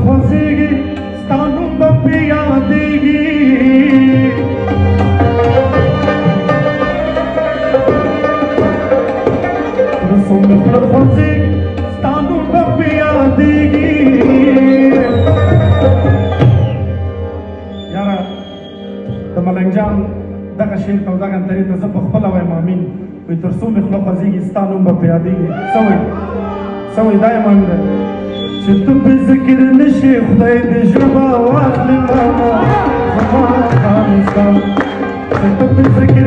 خوځيږي ستانو په یادېږي رسوم په خوځيږي ستانو په یادېږي یاره د ملنګ جان دغه شعر ته دغه درې ته زه په خپله وایم امین وایي تر څو مې خوله خوځېږي ستا نوم به په یادېږي څه وایي دا یې امین دی چې ته په ذکر نشي خدای دې ژبه واخلي ماما زما افغانستان چې ته په ذکر